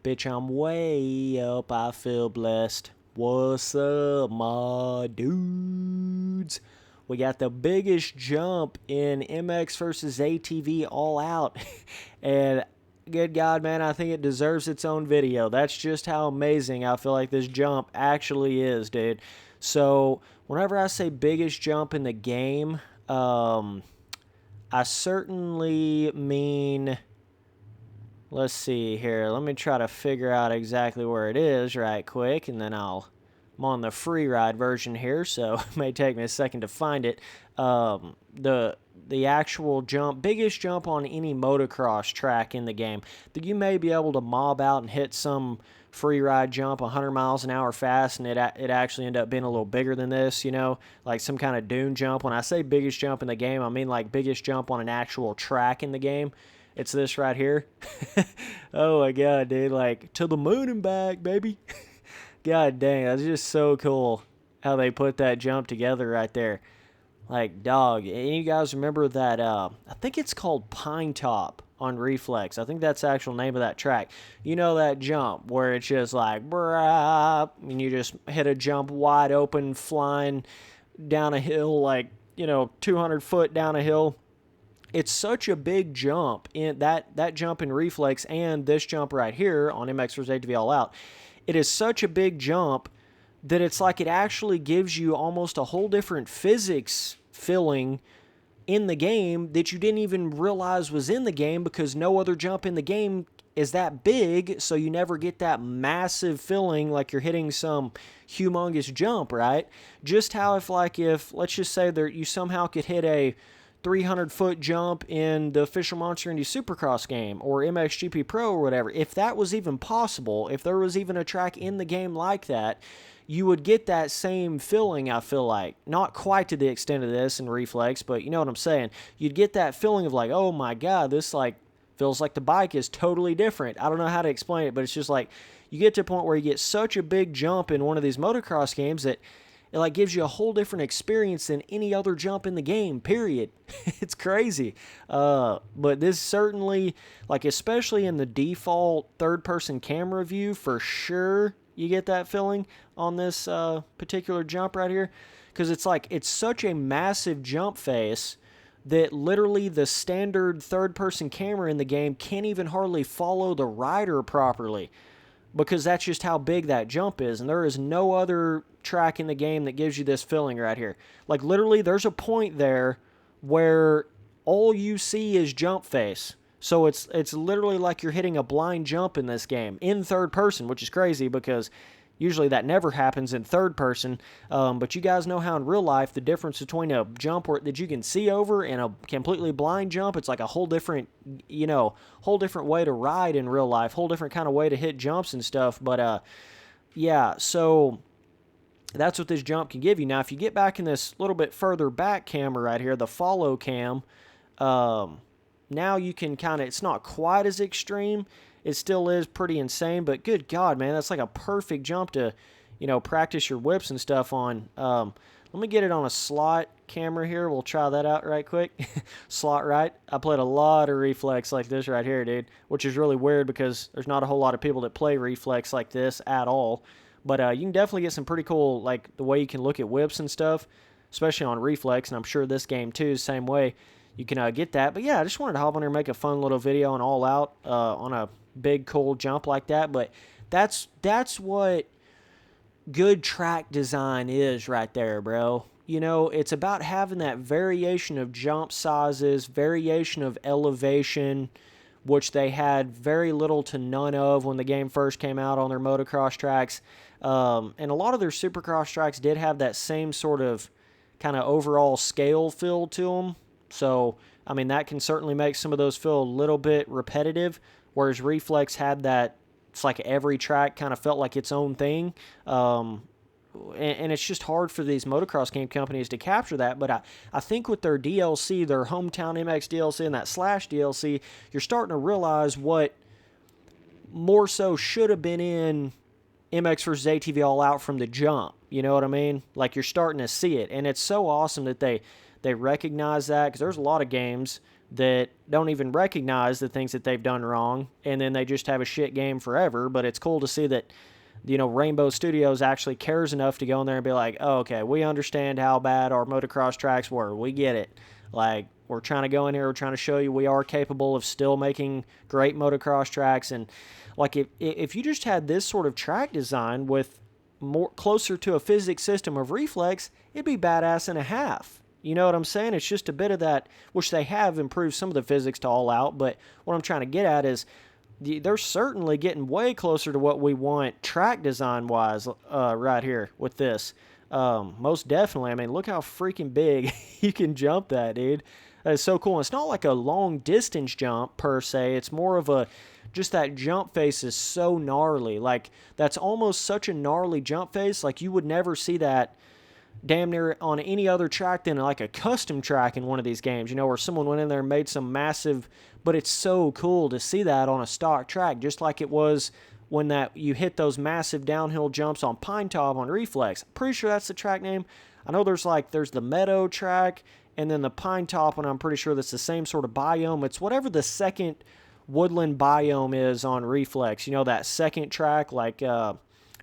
Bitch, I'm way up. I feel blessed. What's up, my dudes? We got the biggest jump in MX versus ATV All Out. And good God, man, I think it deserves its own video. That's just how amazing I feel like this jump actually is, dude. So, whenever I say biggest jump in the game, I certainly mean, let's see here. Let me try to figure out exactly where it is right quick, and then I'm on the free ride version here, so it may take me a second to find it. The actual jump, biggest jump on any motocross track in the game that you may be able to mob out and hit some free ride jump 100 miles an hour fast, and it actually end up being a little bigger than this, you know, like some kind of dune jump. When I say biggest jump in the game, I mean like biggest jump on an actual track in the game. It's this right here. Oh my god, dude, like to the moon and back, baby. God dang, that's just so cool how they put that jump together right there. Like, dog, any you guys remember that, I think it's called Pine Top on Reflex. I think that's the actual name of that track. You know that jump where it's just like, brah, and you just hit a jump wide open flying down a hill like, 200 foot down a hill. It's such a big jump in that jump in Reflex and this jump right here on MX vs. ATV All Out. It is such a big jump that it's like it actually gives you almost a whole different physics feeling in the game that you didn't even realize was in the game, because no other jump in the game is that big, so you never get that massive feeling like you're hitting some humongous jump, right? Just how if let's just say that you somehow could hit a 300-foot jump in the official Monster Indy Supercross game or MXGP Pro or whatever, if that was even possible, if there was even a track in the game like that, you would get that same feeling, I feel like. Not quite to the extent of this in Reflex, but you know what I'm saying. You'd get that feeling of like, oh my god, this like feels like the bike is totally different. I don't know how to explain it, but it's just like you get to a point where you get such a big jump in one of these motocross games that it like gives you a whole different experience than any other jump in the game, period. It's crazy. But this certainly, like especially in the default third-person camera view, for sure you get that feeling on this particular jump right here. Because it's like, it's such a massive jump face that literally the standard third-person camera in the game can't even hardly follow the rider properly, because that's just how big that jump is. And there is no other track in the game that gives you this feeling right here. Like literally there's a point there where all you see is jump face. So it's literally like you're hitting a blind jump in this game in third person, which is crazy because usually that never happens in third person. But you guys know how in real life the difference between a jump that you can see over and a completely blind jump, it's like a whole different, whole different way to ride in real life, whole different kind of way to hit jumps and stuff. But yeah, so that's what this jump can give you. Now, if you get back in this little bit further back camera right here, the follow cam, now you can kind of, it's not quite as extreme. It still is pretty insane, but good God, man, that's like a perfect jump to, practice your whips and stuff on. Let me get it on a slot camera here. We'll try that out right quick. Slot right. I played a lot of Reflex like this right here, dude, which is really weird because there's not a whole lot of people that play Reflex like this at all. But you can definitely get some pretty cool, like the way you can look at whips and stuff, especially on Reflex, and I'm sure this game too is the same way. You can get that. But yeah, I just wanted to hop on here and make a fun little video on All Out on a big cool jump like that. But that's what good track design is right there, bro. It's about having that variation of jump sizes, variation of elevation, which they had very little to none of when the game first came out on their motocross tracks. And a lot of their supercross tracks did have that same sort of kind of overall scale feel to them. So, I mean, that can certainly make some of those feel a little bit repetitive, whereas Reflex had that, it's like every track kind of felt like its own thing. And it's just hard for these motocross game companies to capture that. But I think with their DLC, their Hometown MX DLC and that Slash DLC, you're starting to realize what more so should have been in MX vs. ATV All Out from the jump. You know what I mean? Like you're starting to see it. And it's so awesome that they They recognize that, because there's a lot of games that don't even recognize the things that they've done wrong, and then they just have a shit game forever. But it's cool to see that, Rainbow Studios actually cares enough to go in there and be like, oh, okay, we understand how bad our motocross tracks were. We get it. Like, we're trying to go in here, we're trying to show you we are capable of still making great motocross tracks. And like, if you just had this sort of track design with more closer to a physics system of reflex, it'd be badass and a half. You know what I'm saying? It's just a bit of that, which they have improved some of the physics to All Out, but what I'm trying to get at is they're certainly getting way closer to what we want track design wise right here with this. Most definitely. I mean, look how freaking big you can jump that, dude. That is so cool. And it's not like a long distance jump per se. It's more of a, just that jump face is so gnarly. Like, that's almost such a gnarly jump face. Like, you would never see that damn near on any other track than like a custom track in one of these games, where someone went in there and made some massive, but it's so cool to see that on a stock track, just like it was when that you hit those massive downhill jumps on Pine Top on Reflex. I'm pretty sure that's the track name. I know there's the Meadow track and then the Pine Top one. I'm pretty sure that's the same sort of biome. It's whatever the second woodland biome is on Reflex. That second track, like,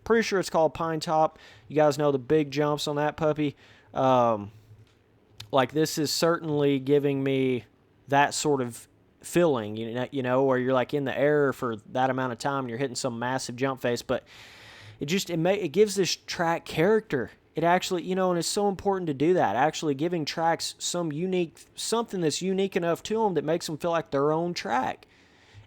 pretty sure it's called Pine Top. You guys know the big jumps on that puppy. Like, this is certainly giving me that sort of feeling, where you're like in the air for that amount of time and you're hitting some massive jump face. But it gives this track character. It actually, and it's so important to do that, actually giving tracks something that's unique enough to them that makes them feel like their own track.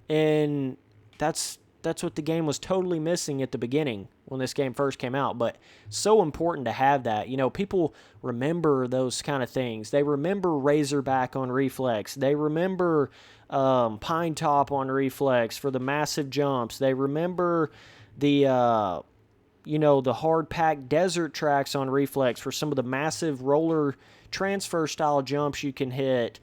And that's what the game was totally missing at the beginning when this game first came out. But so important to have that. People remember those kind of things. They remember Razorback on Reflex. They remember Pine Top on Reflex for the massive jumps. They remember the hard-packed desert tracks on Reflex for some of the massive roller transfer-style jumps you can hit.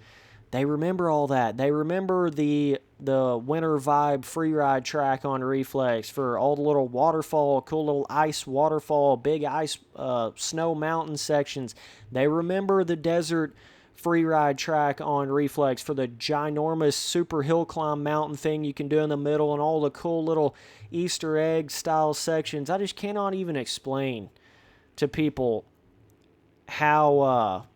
They remember all that. They remember the winter vibe freeride track on Reflex for all the little waterfall, cool little ice waterfall, big ice snow mountain sections. They remember the desert freeride track on Reflex for the ginormous super hill climb mountain thing you can do in the middle and all the cool little Easter egg style sections. I just cannot even explain to people how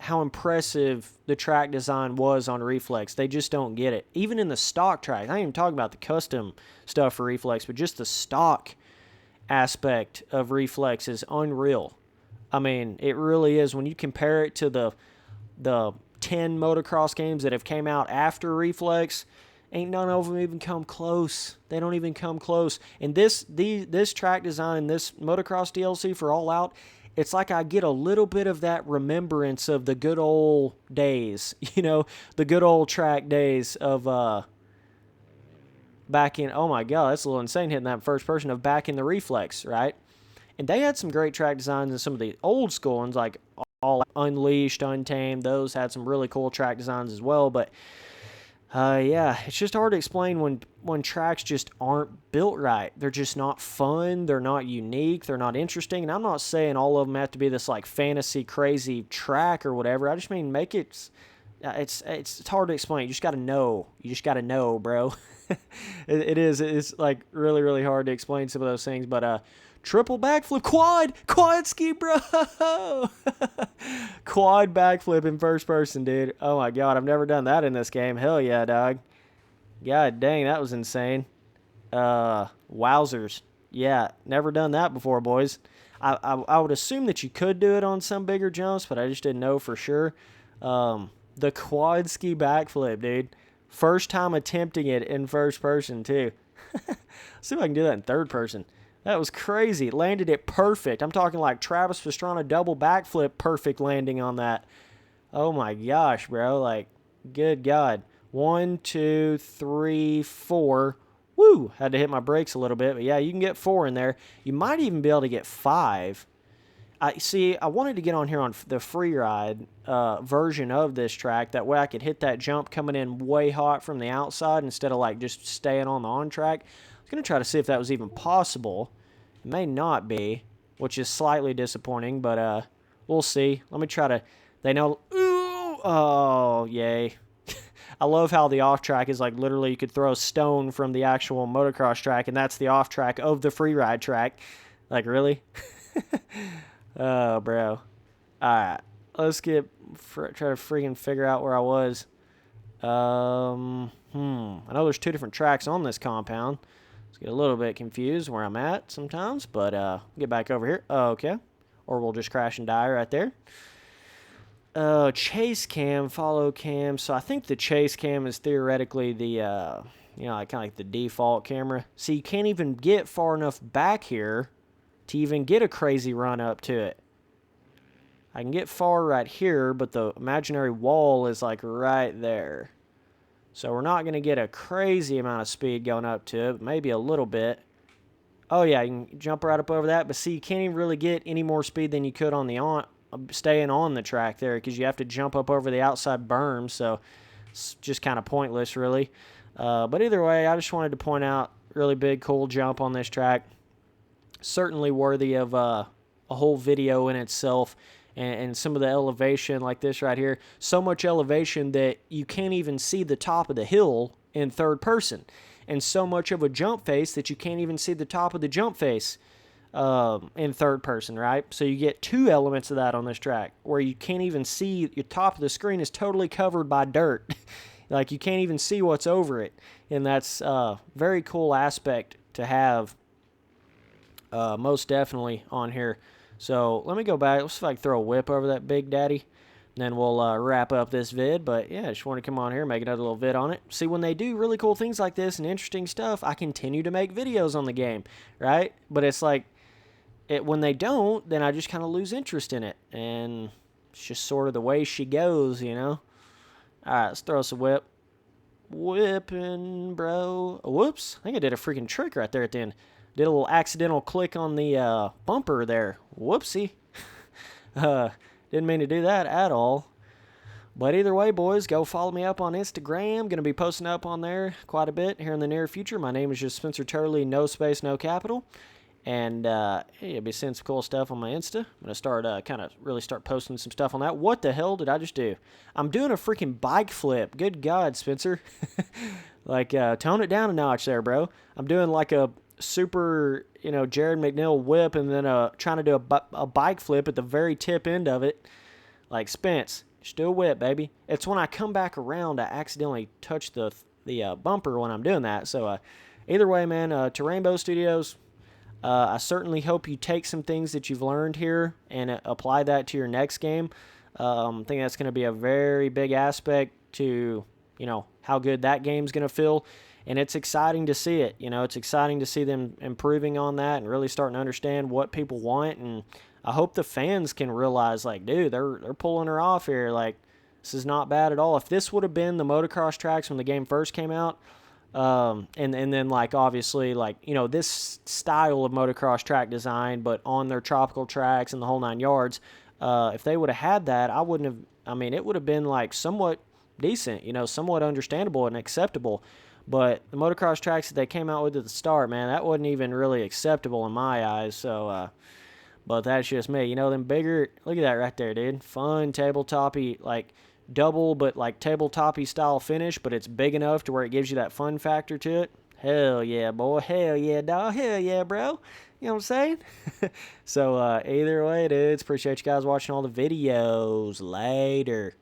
impressive the track design was on Reflex. They just don't get it. Even in the stock track, I ain't even talking about the custom stuff for Reflex, but just the stock aspect of Reflex is unreal. I mean, it really is. When you compare it to the 10 motocross games that have came out after Reflex, ain't none of them even come close. They don't even come close. And this track design and this motocross DLC for All Out, it's like I get a little bit of that remembrance of the good old days, the good old track days of back in, oh my God, that's a little insane hitting that first person, of back in the Reflex, right? And they had some great track designs in some of the old school ones, like All Unleashed, Untamed. Those had some really cool track designs as well, but yeah, it's just hard to explain when tracks just aren't built right. They're just not fun. They're not unique. They're not interesting. And I'm not saying all of them have to be this like fantasy crazy track or whatever. I just mean make it. It's hard to explain. You just got to know. You just got to know, bro. It is. It's like really, really hard to explain some of those things. But triple backflip, quad ski, bro. Quad backflip in first person, dude. Oh my God, I've never done that in this game. Hell yeah, dog. God dang, that was insane. Wowzers. Yeah, never done that before, boys. I would assume that you could do it on some bigger jumps, but I just didn't know for sure. The quad ski backflip, dude. First time attempting it in first person, too. See if I can do that in third person. That was crazy. Landed it perfect. I'm talking like Travis Pastrana double backflip perfect landing on that. Oh my gosh, bro. Like, good God. 1, 2, 3, 4. Woo! Had to hit my brakes a little bit. But yeah, you can get 4 in there. You might even be able to get 5. I wanted to get on here on the free ride version of this track. That way I could hit that jump coming in way hot from the outside instead of like just staying on the on track. I was going to try to see if that was even possible. It may not be, which is slightly disappointing, but we'll see. Let me try to They know, ooh, oh, yay. I love how the off track is like literally you could throw a stone from the actual motocross track, and that's the off track of the free ride track. Like, really? Oh, bro. All right. Let's try to freaking figure out where I was. I know there's 2 different tracks on this compound. Let's get a little bit confused where I'm at sometimes, but get back over here. Okay. Or we'll just crash and die right there. Chase cam, follow cam. So I think the chase cam is theoretically the, kind of like the default camera. See, you can't even get far enough back here to even get a crazy run up to it. I can get far right here, but the imaginary wall is like right there. So we're not going to get a crazy amount of speed going up to it, but maybe a little bit. Oh yeah, you can jump right up over that, but see, you can't even really get any more speed than you could on the staying on the track there, because you have to jump up over the outside berm, so it's just kind of pointless, really. But either way, I just wanted to point out, really big, cool jump on this track. Certainly worthy of a whole video in itself. And some of the elevation like this right here, so much elevation that you can't even see the top of the hill in third person, and so much of a jump face that you can't even see the top of the jump face in third person, right? So you get 2 elements of that on this track, where you can't even see, your top of the screen is totally covered by dirt. Like, you can't even see what's over it, and that's a very cool aspect to have, most definitely on here. So let me go back. Let's see if I can throw a whip over that Big Daddy. And then we'll wrap up this vid. But yeah, I just want to come on here and make another little vid on it. See, when they do really cool things like this and interesting stuff, I continue to make videos on the game, right? But it's like, when they don't, then I just kind of lose interest in it. And it's just sort of the way she goes, you know? All right, let's throw us a whip. Whipping, bro. Whoops. I think I did a freaking trick right there at the end. Did a little accidental click on the bumper there. Whoopsie. Didn't mean to do that at all. But either way, boys, go follow me up on Instagram. Going to be posting up on there quite a bit here in the near future. My name is just Spencer Turley, no space, no capital. And you'll be seeing some cool stuff on my Insta. I'm going to start really start posting some stuff on that. What the hell did I just do? I'm doing a freaking bike flip. Good God, Spencer. Like, tone it down a notch there, bro. I'm doing like a super, Jared McNeil whip, and then trying to do a bike flip at the very tip end of it. Like, Spence, just do a whip, baby. It's when I come back around, I accidentally touch the bumper when I'm doing that. So either way, man, to Rainbow Studios, I certainly hope you take some things that you've learned here and apply that to your next game. I think that's going to be a very big aspect to, how good that game's going to feel. And it's exciting to see it. It's exciting to see them improving on that and really starting to understand what people want. And I hope the fans can realize, like, dude, they're pulling her off here. Like, this is not bad at all. If this would have been the motocross tracks when the game first came out, and then, like, obviously, like, this style of motocross track design, but on their tropical tracks and the whole 9 yards, if they would have had that, it would have been, like, somewhat decent, somewhat understandable and acceptable. But the motocross tracks that they came out with at the start, man, that wasn't even really acceptable in my eyes. So, but that's just me. Them bigger, look at that right there, dude. Fun tabletop-y, like double, but like tabletop-y style finish, but it's big enough to where it gives you that fun factor to it. Hell yeah, boy. Hell yeah, dog. Hell yeah, bro. You know what I'm saying? So, either way, dudes, appreciate you guys watching all the videos. Later.